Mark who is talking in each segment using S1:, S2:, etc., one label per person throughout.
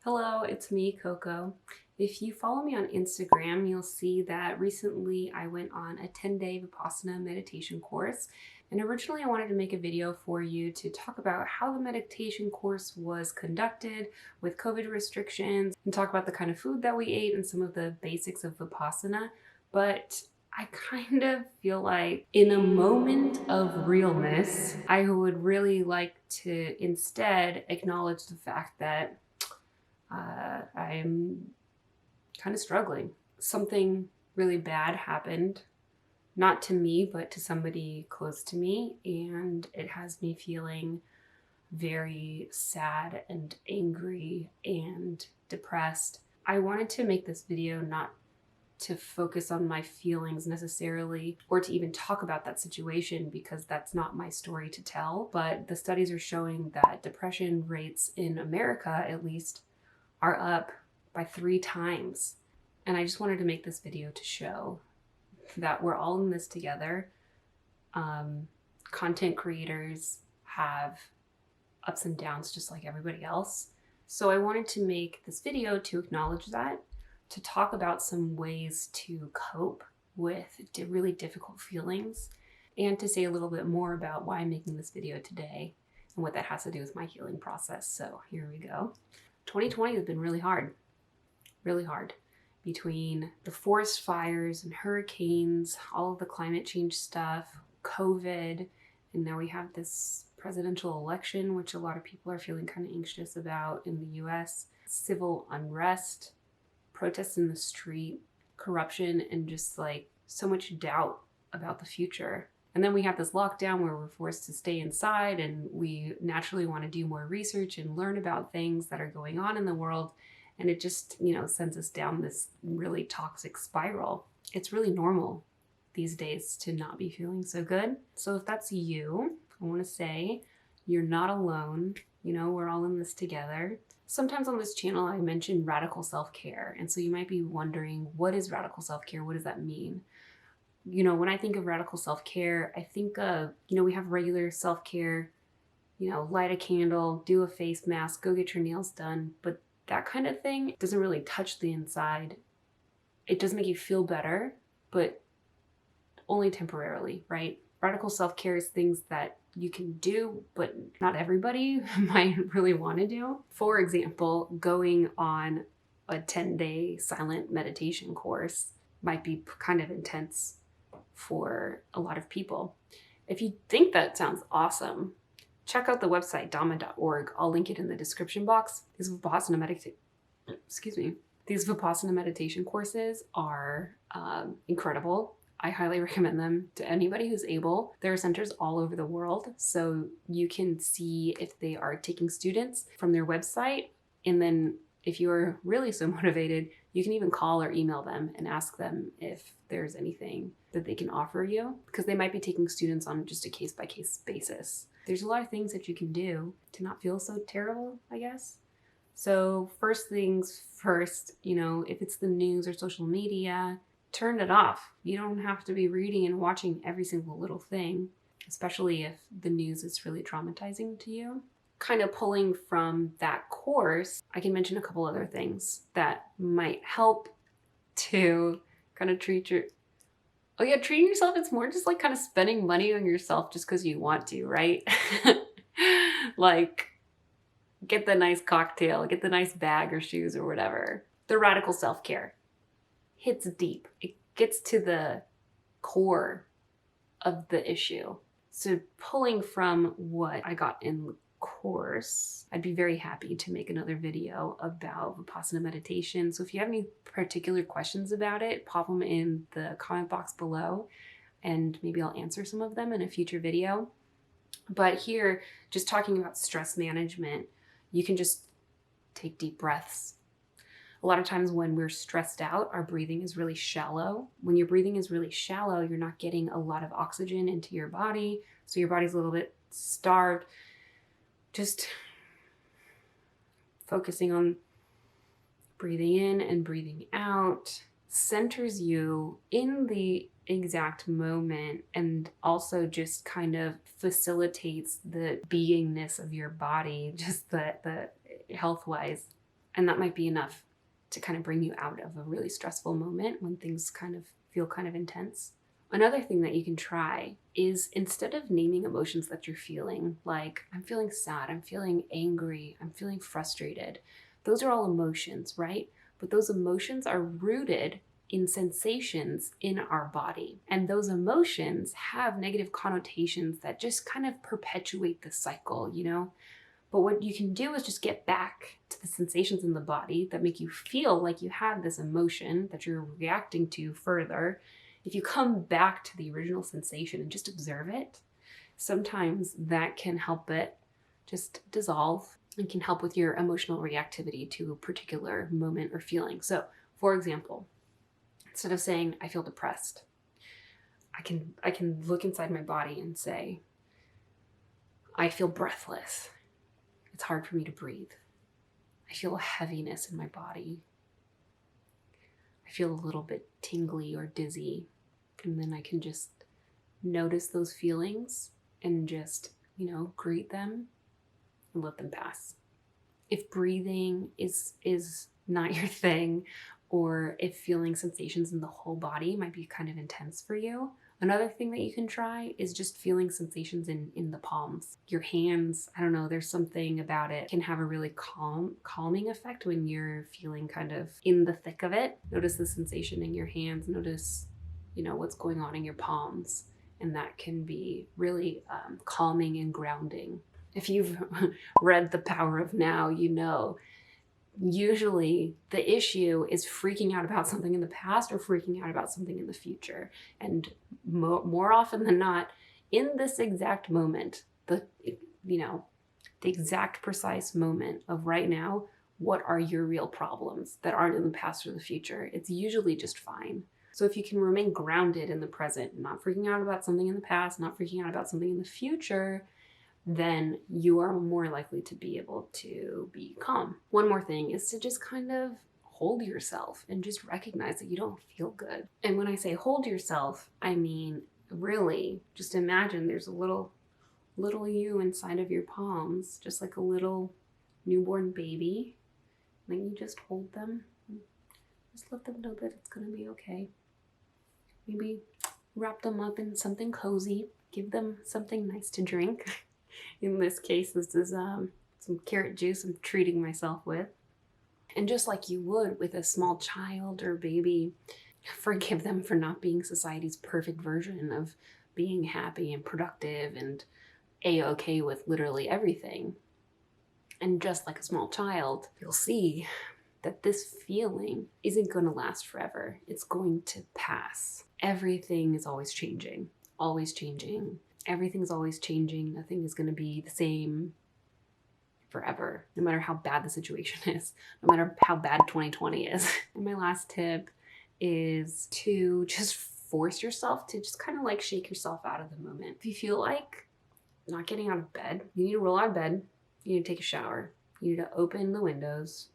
S1: Hello, it's me, Coco. If you follow me on Instagram, you'll see that recently I went on a 10-day Vipassana meditation course. And originally I wanted to make a video for you to talk about how the meditation course was conducted with COVID restrictions and talk about the kind of food that we ate and some of the basics of Vipassana. But I kind of feel like in a moment of realness, I would really like to instead acknowledge the fact that I'm kind of struggling. Something really bad happened, not to me, but to somebody close to me, and it has me feeling very sad and angry and depressed. I wanted to make this video not to focus on my feelings necessarily or to even talk about that situation because that's not my story to tell, but the studies are showing that depression rates in America, at least, are up by 3 times. And I just wanted to make this video to show that we're all in this together. Content creators have ups and downs just like everybody else. So I wanted to make this video to acknowledge that, to talk about some ways to cope with really difficult feelings, and to say a little bit more about why I'm making this video today and what that has to do with my healing process. So here we go. 2020 has been really hard. Between the forest fires and hurricanes, all of the climate change stuff, COVID, and now we have this presidential election, which a lot of people are feeling kind of anxious about in the US, civil unrest, protests in the street, corruption, and just like so much doubt about the future. And then we have this lockdown where we're forced to stay inside, and we naturally want to do more research and learn about things that are going on in the world. And it just, sends us down this really toxic spiral. It's really normal these days to not be feeling so good. So if that's you, I want to say you're not alone. We're all in this together. Sometimes on this channel, I mention radical self-care. And so you might be wondering, what is radical self-care? What does that mean? When I think of radical self-care, I think of, we have regular self-care, light a candle, do a face mask, go get your nails done. But that kind of thing doesn't really touch the inside. It does make you feel better, but only temporarily, right? Radical self-care is things that you can do, but not everybody might really want to do. For example, going on a 10-day silent meditation course might be kind of intense for a lot of people. If you think that sounds awesome, check out the website dhamma.org. I'll link it in the description box. These Vipassana meditation courses are incredible. I highly recommend them to anybody who's able. There are centers all over the world, so you can see if they are taking students from their website. And then if you're really so motivated, you can even call or email them and ask them if there's anything that they can offer you, because they might be taking students on just a case-by-case basis. There's a lot of things that you can do to not feel so terrible, I guess. So first things first, if it's the news or social media, turn it off. You don't have to be reading and watching every single little thing, especially if the news is really traumatizing to you. Kind of pulling from that course, I can mention a couple other things that might help to kind of treating yourself. It's more just like kind of spending money on yourself just because you want to, right? Like, get the nice cocktail, get the nice bag or shoes or whatever. The radical self-care hits deep. It gets to the core of the issue. So pulling from what I got in the course, I'd be very happy to make another video about Vipassana meditation. So if you have any particular questions about it, pop them in the comment box below and maybe I'll answer some of them in a future video. But here, just talking about stress management, you can just take deep breaths. A lot of times when we're stressed out, our breathing is really shallow. When your breathing is really shallow, you're not getting a lot of oxygen into your body, so your body's a little bit starved. Just focusing on breathing in and breathing out centers you in the exact moment, and also just kind of facilitates the beingness of your body, just the health-wise And that might be enough to kind of bring you out of a really stressful moment when things kind of feel kind of intense. Another thing that you can try is, instead of naming emotions that you're feeling, like I'm feeling sad, I'm feeling angry, I'm feeling frustrated, those are all emotions, right? But those emotions are rooted in sensations in our body. And those emotions have negative connotations that just kind of perpetuate the cycle, you know? But what you can do is just get back to the sensations in the body that make you feel like you have this emotion that you're reacting to further. If you come back to the original sensation and just observe it, sometimes that can help it just dissolve and can help with your emotional reactivity to a particular moment or feeling. So, for example, instead of saying, I feel depressed, I can look inside my body and say, I feel breathless. It's hard for me to breathe. I feel a heaviness in my body. I feel a little bit tingly or dizzy. And then I can just notice those feelings and just, greet them and let them pass. If breathing is not your thing, or if feeling sensations in the whole body might be kind of intense for you, another thing that you can try is just feeling sensations in the palms. Your hands, I don't know, there's something about it can have a really calming effect when you're feeling kind of in the thick of it. Notice the sensation in your hands, notice, what's going on in your palms. And that can be really calming and grounding. If you've read The Power of Now, usually the issue is freaking out about something in the past or freaking out about something in the future. And more often than not, in this exact moment, the exact precise moment of right now, what are your real problems that aren't in the past or the future? It's usually just fine. So if you can remain grounded in the present, not freaking out about something in the past, not freaking out about something in the future, then you are more likely to be able to be calm. One more thing is to just kind of hold yourself and just recognize that you don't feel good. And when I say hold yourself, I mean really just imagine there's a little you inside of your palms, just like a little newborn baby. And then you just hold them. Just let them know that it's gonna be okay. Maybe wrap them up in something cozy. Give them something nice to drink. In this case, this is some carrot juice I'm treating myself with. And just like you would with a small child or baby, forgive them for not being society's perfect version of being happy and productive and a-okay with literally everything. And just like a small child, you'll see that this feeling isn't going to last forever. It's going to pass. Everything is always changing, always changing. Everything's always changing. Nothing is going to be the same forever, no matter how bad the situation is, no matter how bad 2020 is. And my last tip is to just force yourself to just kind of like shake yourself out of the moment. If you feel like not getting out of bed, you need to roll out of bed, you need to take a shower, you need to open the windows.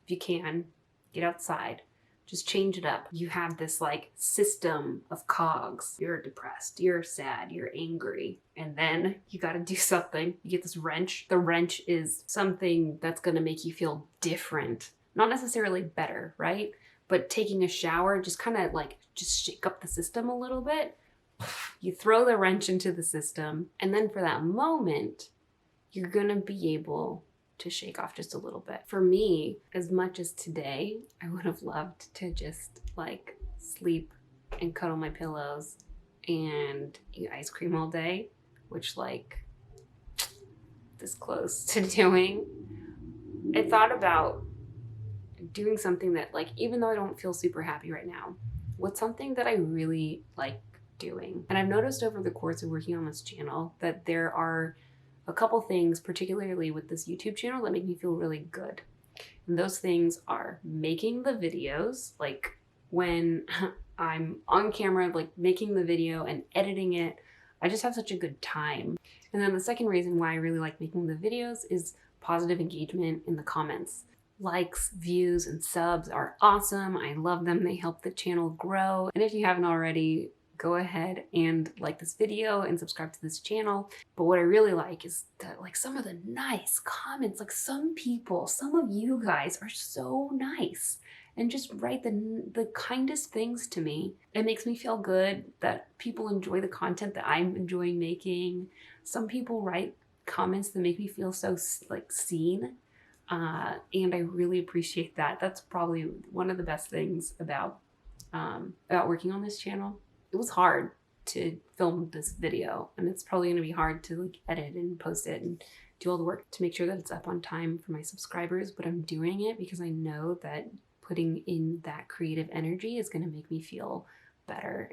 S1: If you can, get outside. Just change it up. You have this like system of cogs. You're depressed, you're sad, you're angry, and then you got to do something. You get this wrench. The wrench is something that's going to make you feel different. Not necessarily better, right? But taking a shower, just kind of like just shake up the system a little bit. You throw the wrench into the system, and then for that moment, you're going to be able to shake off just a little bit. For me, as much as today, I would have loved to just like sleep and cuddle my pillows and eat ice cream all day, which like this close to doing. I thought about doing something that like, even though I don't feel super happy right now, what's something that I really like doing? And I've noticed over the course of working on this channel that there are a couple things, particularly with this YouTube channel, that make me feel really good. And those things are making the videos, like when I'm on camera, like making the video and editing it, I just have such a good time. And then the second reason why I really like making the videos is positive engagement in the comments. Likes, views, and subs are awesome. I love them. They help the channel grow. And if you haven't already, go ahead and like this video and subscribe to this channel. But what I really like is that like some of the nice comments, like some people, some of you guys are so nice and just write the kindest things to me. It makes me feel good that people enjoy the content that I'm enjoying making. Some people write comments that make me feel so like seen. And I really appreciate that. That's probably one of the best things about working on this channel. It was hard to film this video, and it's probably going to be hard to like edit and post it and do all the work to make sure that it's up on time for my subscribers, but I'm doing it because I know that putting in that creative energy is going to make me feel better.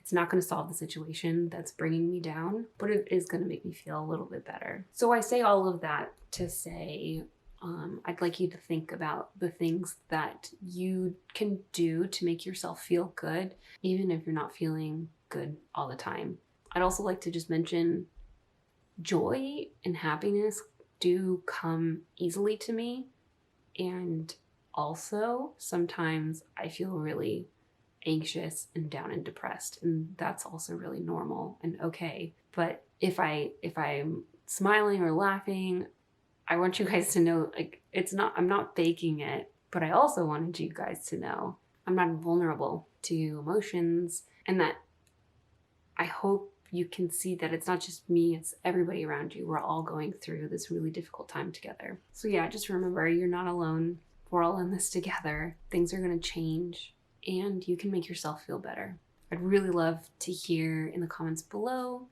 S1: It's not going to solve the situation that's bringing me down, but it is going to make me feel a little bit better. So I say all of that to say, I'd like you to think about the things that you can do to make yourself feel good, even if you're not feeling good all the time. I'd also like to just mention joy and happiness do come easily to me. And also, sometimes I feel really anxious and down and depressed, and that's also really normal and okay. But if I'm smiling or laughing, I want you guys to know, like, I'm not faking it, but I also wanted you guys to know I'm not vulnerable to emotions, and that I hope you can see that it's not just me, it's everybody around you. We're all going through this really difficult time together. So yeah, just remember, you're not alone. We're all in this together. Things are going to change, and you can make yourself feel better. I'd really love to hear in the comments below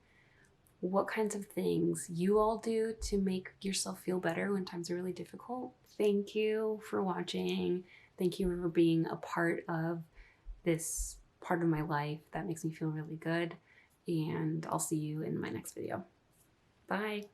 S1: what kinds of things you all do to make yourself feel better when times are really difficult. Thank you for watching. Thank you for being a part of this part of my life that makes me feel really good. And I'll see you in my next video. Bye.